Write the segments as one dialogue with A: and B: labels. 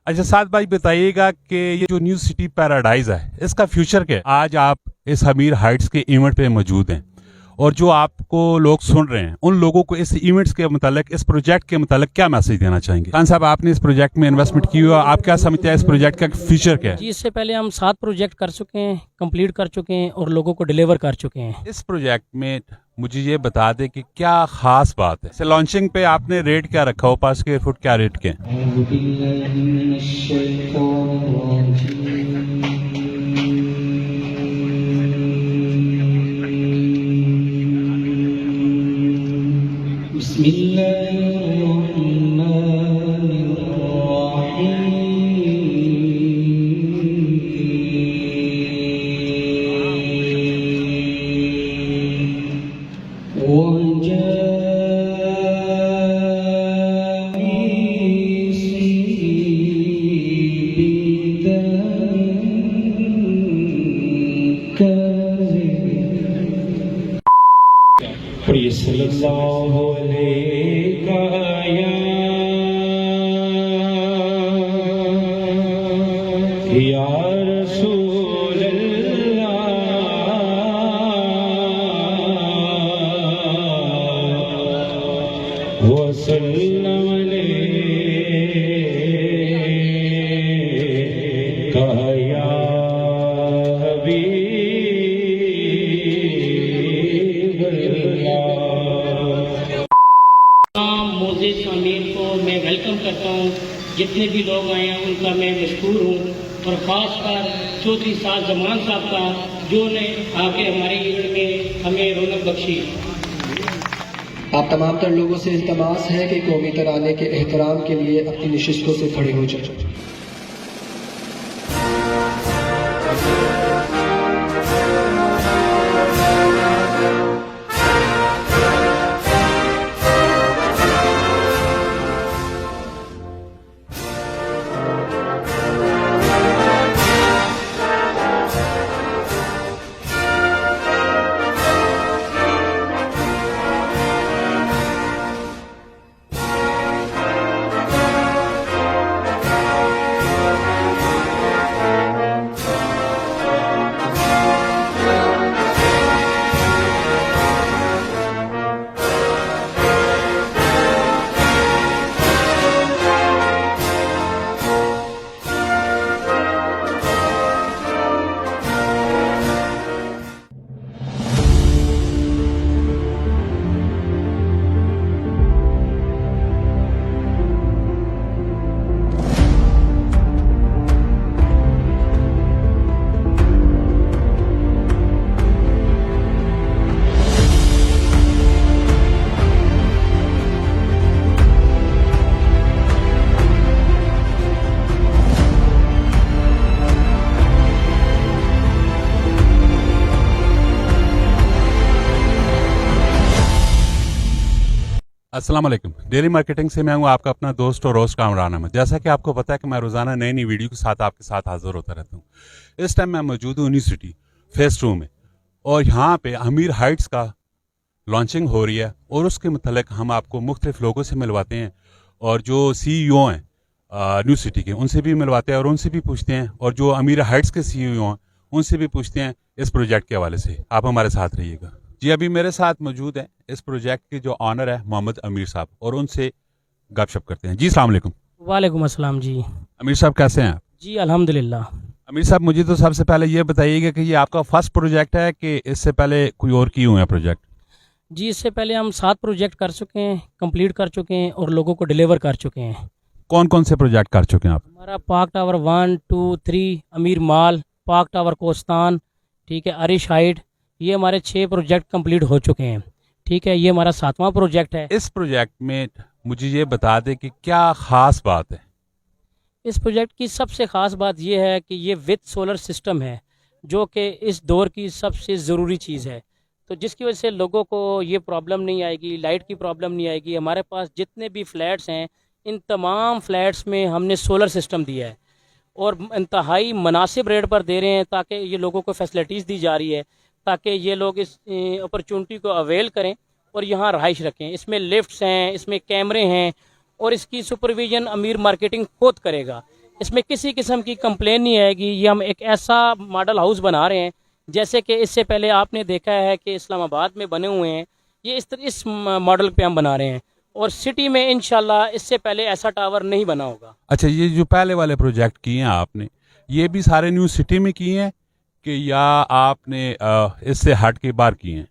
A: अच्छा साथ भाई बताइएगा कि ये जो न्यू सिटी पैराडाइज है इसका फ्यूचर क्या है? आज आप इस हमीर हाइट्स के इवेंट पे मौजूद हैं और जो आपको लोग सुन रहे हैं उन लोगों को इस इवेंट्स के मुतालिक, इस प्रोजेक्ट के मुतालिक क्या मैसेज देना चाहेंगे? खान साहब, आपने इस प्रोजेक्ट में इन्वेस्टमेंट की हुई है, आप क्या समझते हैं इस प्रोजेक्ट का फ्यूचर क्या है?
B: जी, इससे पहले हम 7 प्रोजेक्ट कर चुके हैं, कंप्लीट कर चुके हैं और लोगों को डिलीवर कर चुके हैं।
A: इस प्रोजेक्ट में मुझे ये बता दें कि क्या खास बात है? लॉन्चिंग पे आपने रेट क्या रखा हो, पर स्क्वायर फुट क्या रेट के हैं?
C: सल्लल्लाहु अलैहि या रसूल अल्लाह वसल्लम अलैका या हबीब
B: मोज़ेज़ अमीर को मैं वेलकम करता हूँ। जितने भी लोग आए हैं उनका मैं मशहूर हूँ और ख़ासकर चौधरी साहब जमान साहब का जो ने आके हमारे इवेंट में हमें रौनक बख्शी।
D: आप तमाम तर लोगों से इल्तमास है कि कौमी तराने के एहतराम के लिए अपनी नशिस्तों से खड़े हो जाए।
A: अस्सलाम वालेकुम। डेली मार्केटिंग से मैं हूँ आपका अपना दोस्त और रोस्ट कामरान अहमद। जैसा कि आपको पता है कि मैं रोज़ाना नई नई वीडियो के साथ आपके साथ हाजिर होता रहता हूँ। इस टाइम मैं मौजूद हूँ यूनिवर्सिटी फेस 2 में और यहाँ पे अमीर हाइट्स का लॉन्चिंग हो रही है और उसके मतलब हम आपको मुख्तलिफ लोगों से मिलवाते हैं और जो CEO हैं न्यू सिटी के उनसे भी मिलवाते हैं और उनसे भी पूछते हैं और जो अमीर हाइट्स के CEO हैं उनसे भी पूछते हैं इस प्रोजेक्ट के हवाले से। आप हमारे साथ रहिएगा जी। अभी मेरे साथ मौजूद हैं इस प्रोजेक्ट के जो ऑनर है मोहम्मद अमीर साहब और उनसे गपशप करते हैं। जी अस्सलाम वालेकुम।
B: वालेकुम अस्सलाम जी।
A: अमीर साहब कैसे हैं आप?
B: जी अल्हम्दुलिल्लाह।
A: अमीर साहब मुझे तो सबसे पहले ये बताइएगा कि ये आपका फर्स्ट प्रोजेक्ट है कि इससे पहले कोई और किए हुए हैं प्रोजेक्ट?
B: जी, इससे पहले हम 7 प्रोजेक्ट कर चुके हैं, कंप्लीट कर चुके हैं और लोगों को डिलीवर कर चुके हैं।
A: कौन कौन से प्रोजेक्ट कर चुके हैं आप?
B: हमारा पार्क टावर 1, 2, 3, अमीर माल, पार्क टावर कोस्तान, ठीक है, अरिश हाइट, ये हमारे 6 प्रोजेक्ट कंप्लीट हो चुके हैं। ठीक है, ये हमारा 7वां प्रोजेक्ट है।
A: इस प्रोजेक्ट में मुझे ये बता दें कि क्या ख़ास बात है?
B: इस प्रोजेक्ट की सबसे ख़ास बात ये है कि ये विद सोलर सिस्टम है, जो कि इस दौर की सबसे ज़रूरी चीज़ है। तो जिसकी वजह से लोगों को ये प्रॉब्लम नहीं आएगी, लाइट की प्रॉब्लम नहीं आएगी। हमारे पास जितने भी फ्लैट्स हैं, इन तमाम फ्लैट्स में हमने सोलर सिस्टम दिया है और इंतहाई मुनासिब रेट पर दे रहे हैं, ताकि ये लोगों को फैसिलिटीज़ दी जा रही है ताकि ये लोग इस अपॉर्चुनिटी को अवेल करें और यहाँ रहाइश रखें। इसमें लिफ्ट्स हैं, इसमें कैमरे हैं और इसकी सुपरविजन अमीर मार्केटिंग खुद करेगा। इसमें किसी किस्म की कंप्लेन नहीं आएगी। ये हम एक ऐसा मॉडल हाउस बना रहे हैं जैसे कि इससे पहले आपने देखा है कि इस्लामाबाद में बने हुए हैं, ये इस मॉडल पे हम बना रहे हैं और सिटी में इंशाल्लाह इससे पहले ऐसा टावर नहीं बना होगा।
A: अच्छा, ये जो पहले वाले प्रोजेक्ट किए हैं आपने, ये भी सारे न्यू सिटी में किए हैं कि या आपने इससे हट के बाहर किए हैं?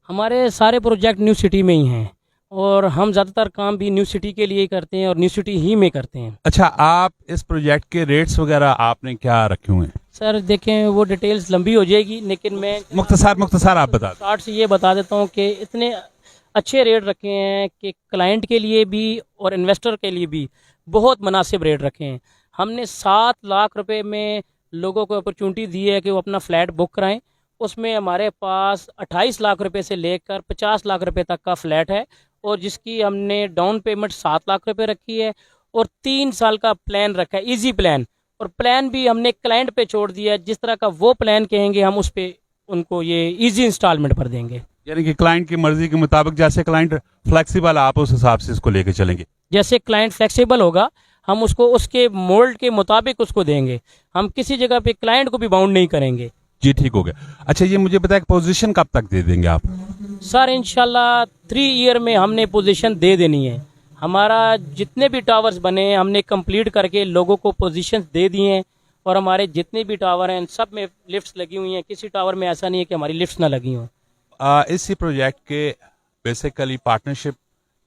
B: हमारे सारे प्रोजेक्ट न्यू सिटी में ही हैं और हम ज़्यादातर काम भी न्यू सिटी के लिए ही करते हैं और न्यू सिटी ही में करते हैं।
A: अच्छा, आप इस प्रोजेक्ट के रेट्स वगैरह आपने क्या रखे हुए हैं?
B: सर देखें, वो डिटेल्स लंबी हो जाएगी, लेकिन मैं
A: मुख्तसर आप बता दें।
B: स्टार्ट से ये बता देता हूँ कि इतने अच्छे रेट रखे हैं कि क्लाइंट के लिए भी और इन्वेस्टर के लिए भी बहुत मुनासिब रेट रखे हैं। हमने 7 लाख रुपए में लोगों को अपॉर्चुनिटी दी है कि वो अपना फ्लैट बुक कराएं। उसमें हमारे पास 28 लाख रुपए से लेकर 50 लाख रुपए तक का फ्लैट है और जिसकी हमने डाउन पेमेंट 7 लाख रुपए रखी है और 3 साल का प्लान रखा है, इजी प्लान। और प्लान भी हमने क्लाइंट पे छोड़ दिया है, जिस तरह का वो प्लान कहेंगे हम उस पे उनको ये इजी इंस्टॉलमेंट पर देंगे।
A: यानी कि क्लाइंट की मर्जी के मुताबिक, जैसे क्लाइंट फ्लेक्सिबल, आप उस हिसाब से इसको लेके चलेंगे।
B: जैसे क्लाइंट फ्लेक्सिबल होगा हम उसको उसके मोल्ड के मुताबिक उसको देंगे। हम किसी जगह पे क्लाइंट को भी बाउंड नहीं करेंगे।
A: जी, ठीक हो गया। अच्छा, ये मुझे बताया पोजीशन कब तक दे देंगे आप?
B: सर इंशाल्लाह 3 ईयर में हमने पोजीशन दे देनी है। हमारा जितने भी टावर्स बने हैं हमने कंप्लीट करके लोगों को पोजीशन दे दिए हैं और हमारे जितने भी टावर हैं सब में लिफ्ट्स लगी हुई हैं। किसी टावर में ऐसा नहीं है कि हमारी लिफ्ट्स ना लगी हों।
A: इसी प्रोजेक्ट के बेसिकली पार्टनरशिप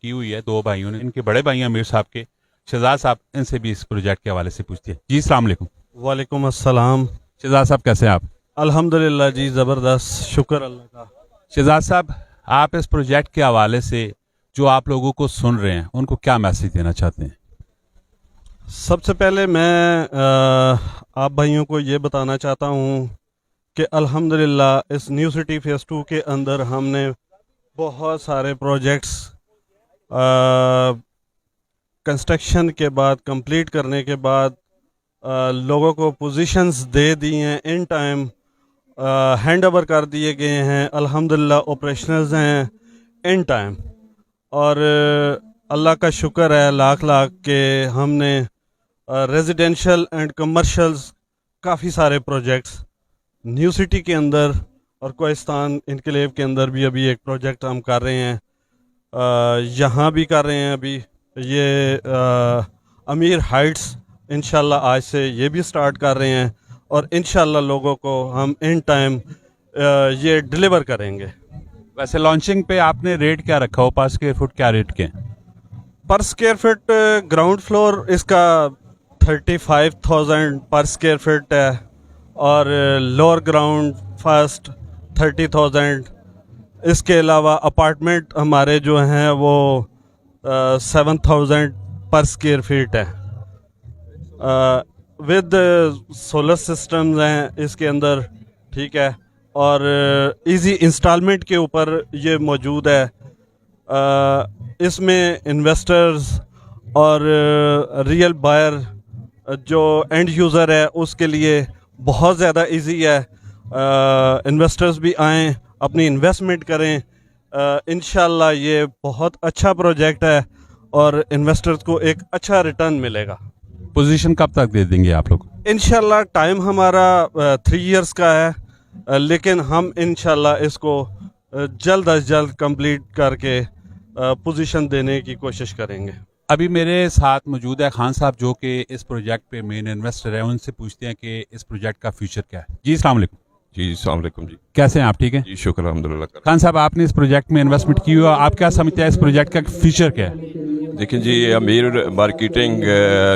A: की हुई है 2 भाइयों ने। इनके बड़े भाई हैं अमीर साहब के, शहजाद साहब, इनसे भी इस प्रोजेक्ट के हवाले से पूछते हैं। जी, अस्सलाम वालेकुम।
E: वालेकुम अस्सलाम।
A: शहजाद साहब, कैसे हैं आप?
E: अल्हम्दुलिल्लाह जी, ज़बरदस्त, शुक्र अल्लाह का।
A: शहजाद साहब, आप इस प्रोजेक्ट के हवाले से जो आप लोगों को सुन रहे हैं उनको क्या मैसेज देना चाहते हैं?
E: सबसे पहले मैं आप भाइयों को ये बताना चाहता हूँ कि अल्हम्दुलिल्लाह इस न्यू सिटी फेज़ 2 के अंदर हमने बहुत सारे प्रोजेक्ट्स कंस्ट्रक्शन के बाद, कंप्लीट करने के बाद लोगों को पोजीशंस दे दी हैं, इन टाइम हैंड ओवर कर दिए गए हैं। अल्हम्दुलिल्लाह ऑपरेशनल्स हैं इन टाइम और अल्लाह का शुक्र है लाख लाख के हमने रेजिडेंशियल एंड कमर्शियल्स काफ़ी सारे प्रोजेक्ट्स न्यू सिटी के अंदर और कोहिस्तान इनकलेव के अंदर भी अभी एक प्रोजेक्ट हम कर रहे हैं, यहाँ भी कर रहे हैं। अभी ये अमीर हाइट्स इंशाल्लाह आज से ये भी स्टार्ट कर रहे हैं और इंशाल्लाह लोगों को हम इन टाइम ये डिलीवर करेंगे।
A: वैसे लॉन्चिंग पे आपने रेट क्या रखा हो? पर स्क्वायर फुट क्या रेट के?
E: पर स्क्वायर फुट ग्राउंड फ्लोर इसका 35,000 पर स्क्वायर फुट है और लोअर ग्राउंड फर्स्ट 30,000। इसके अलावा अपार्टमेंट हमारे जो हैं वो 7,000 पर स्क्वायर फीट है। विद सोलर सिस्टम्स हैं इसके अंदर, ठीक है, और इजी इंस्टॉलमेंट के ऊपर ये मौजूद है। इसमें इन्वेस्टर्स और रियल बायर जो एंड यूज़र है उसके लिए बहुत ज़्यादा इजी है। इन्वेस्टर्स भी आएँ, अपनी इन्वेस्टमेंट करें। इंशाल्लाह ये बहुत अच्छा प्रोजेक्ट है और इन्वेस्टर्स को एक अच्छा रिटर्न मिलेगा।
A: पोजीशन कब तक दे देंगे आप लोग?
E: इंशाल्लाह टाइम हमारा 3 इयर्स का है, लेकिन हम इंशाल्लाह इसको जल्द अज जल्द कंप्लीट करके पोजीशन देने की कोशिश करेंगे।
A: अभी मेरे साथ मौजूद है खान साहब जो कि इस प्रोजेक्ट पे मेन इन्वेस्टर है। उनसे पूछते हैं कि इस प्रोजेक्ट का फ्यूचर क्या है। जी, अस्सलाम वालेकुम।
F: जी, अस्सलाम वालेकुम जी।
A: कैसे हैं आप? ठीक है
F: जी, शुक्र अल्हम्दुलिल्लाह।
A: खान साहब, आपने इस प्रोजेक्ट में इन्वेस्टमेंट की हुई है, आप क्या समझते हैं इस प्रोजेक्ट का फ्यूचर क्या है?
F: देखिए जी, अमीर मार्केटिंग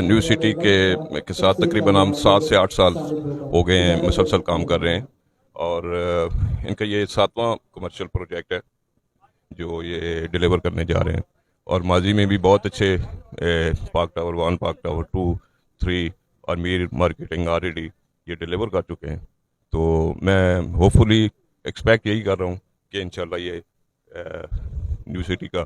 F: न्यू सिटी के साथ तकरीबन हम 7 से 8 साल हो गए हैं मुसलसल काम कर रहे हैं और इनका ये 7वां कमर्शियल प्रोजेक्ट है जो ये डिलीवर करने जा रहे हैं। और माजी में भी बहुत अच्छे पार्क टावर 1, पार्क टावर 2, 3 और अमीर मार्केटिंग ऑलरेडी ये डिलीवर कर चुके हैं। तो मैं होपफुली एक्सपेक्ट यही कर रहा हूँ कि इंशाल्लाह ये न्यू सिटी का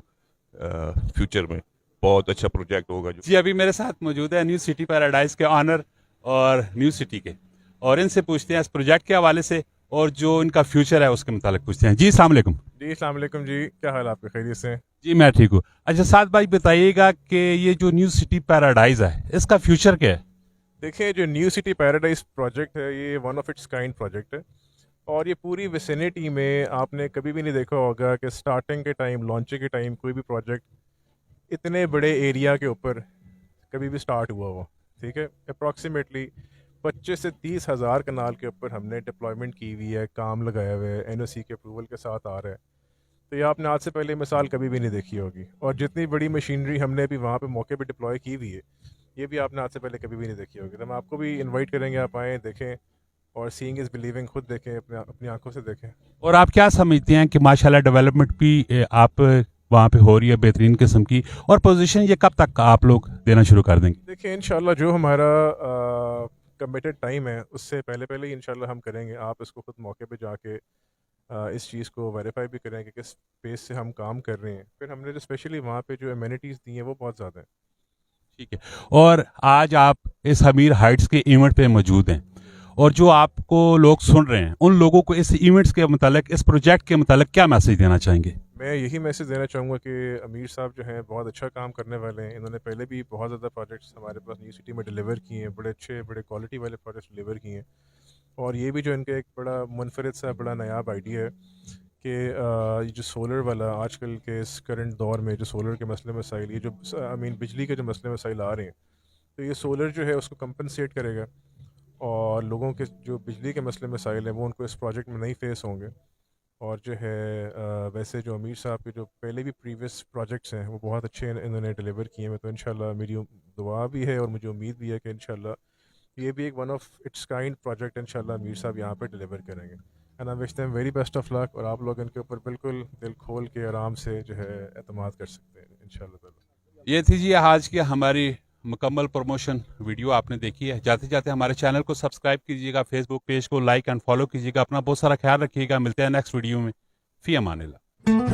F: फ्यूचर में बहुत अच्छा प्रोजेक्ट होगा।
A: जी, अभी मेरे साथ मौजूद है न्यू सिटी पैराडाइज के ऑनर और न्यू सिटी के, और इनसे पूछते हैं इस प्रोजेक्ट के हवाले से और जो इनका फ्यूचर है उसके मुतालिक पूछते हैं। जी, अस्सलाम वालेकुम।
G: जी, अस्सलाम वालेकुम जी, क्या हाल है आपके? खैरियत से?
A: जी, मैं ठीक हूँ। अच्छा साद भाई, बताइएगा कि ये जो न्यू सिटी पैराडाइज है इसका फ्यूचर क्या है?
G: देखिए, जो न्यू सिटी पैराडाइज प्रोजेक्ट है, ये one of its kind project है। और ये पूरी विसिनिटी में आपने कभी भी नहीं देखा होगा कि स्टार्टिंग के टाइम, लॉन्चिंग के टाइम कोई भी प्रोजेक्ट इतने बड़े एरिया के ऊपर कभी भी स्टार्ट हुआ हो। ठीक है, अप्रॉक्सीमेटली 25 से 30 हज़ार कनाल के ऊपर हमने डिप्लॉयमेंट की हुई है, काम लगाया हुआ है, एनओसी के अप्रूवल के साथ आ रहा है। तो ये आपने आज से पहले मिसाल कभी भी नहीं देखी होगी। और जितनी बड़ी मशीनरी हमने अभी वहाँ पे मौके पे डिप्लॉय की हुई है, ये भी आपने आज से पहले कभी भी नहीं देखी होगी। तो हम आपको भी इनवाइट करेंगे, आप आएँ, देखें, और सीइंग इज़ बिलीविंग, खुद देखें, अपनी आंखों से देखें।
A: और आप क्या समझते हैं कि माशाल्लाह डेवलपमेंट भी आप वहाँ पे हो रही है बेहतरीन किस्म की, और पोजीशन ये कब तक आप लोग देना शुरू कर देंगे?
G: देखिए, इंशाल्लाह जो हमारा कमिटेड टाइम है उससे पहले पहले ही इंशाल्लाह हम करेंगे। आप इसको खुद मौके पे जाके इस चीज़ को वेरीफाई भी करें कि किस पेस से हम काम कर रहे हैं। फिर हमने जो स्पेशली वहाँ पे जो एमिनिटीज़ दी हैं वो बहुत ज़्यादा हैं।
A: ठीक है, और आज आप इस हमीर हाइट्स के इवेंट पे मौजूद हैं, और जो आपको लोग सुन रहे हैं उन लोगों को इस इवेंट्स के मतलब, इस प्रोजेक्ट के मतलब क्या मैसेज देना चाहेंगे?
G: मैं यही मैसेज देना चाहूँगा कि अमीर साहब जो हैं बहुत अच्छा काम करने वाले हैं। इन्होंने पहले भी बहुत ज़्यादा प्रोजेक्ट्स हमारे पास न्यू सिटी में डिलीवर किए हैं, बड़े अच्छे, बड़े क्वालिटी वाले प्रोजेक्ट्स डिलीवर किए हैं। और ये भी जो इनका एक बड़ा मुनफरिद सा बड़ा नायाब आइडिया है कि ये जो सोलर वाला आजकल के इस करंट दौर में जो सोलर के मसले मसाइल, ये जो बिजली के जो मसले मसाइल आ रहे हैं, तो ये सोलर जो है उसको कंपनसेट करेगा, और लोगों के जो बिजली के मसले मसाइल हैं वो उनको इस प्रोजेक्ट में नहीं फेस होंगे। और जो है वैसे जो अमीर साहब के जो पहले भी प्रीवियस प्रोजेक्ट्स हैं वो बहुत अच्छे इन्होंने डिलीवर किए हैं। तो इंशाल्लाह मेरी दुआ भी है और मुझे उम्मीद भी है कि इंशाल्लाह ये भी एक one of its kind project इंशाल्लाह अमीर साहब यहाँ पर डिलीवर करेंगे। And I wish them very best of luck, और आप लोग इनके ऊपर बिल्कुल दिल खोल के आराम से जो है एतमाद कर सकते हैं इंशाल्लाह।
A: ये थी जी आज की हमारी मुकम्मल प्रमोशन वीडियो आपने देखी है। जाते जाते हमारे चैनल को सब्सक्राइब कीजिएगा, फेसबुक पेज को लाइक एंड फॉलो कीजिएगा। अपना बहुत सारा ख्याल रखिएगा। मिलते हैं नेक्स्ट वीडियो में। फी अमानिल्लाह।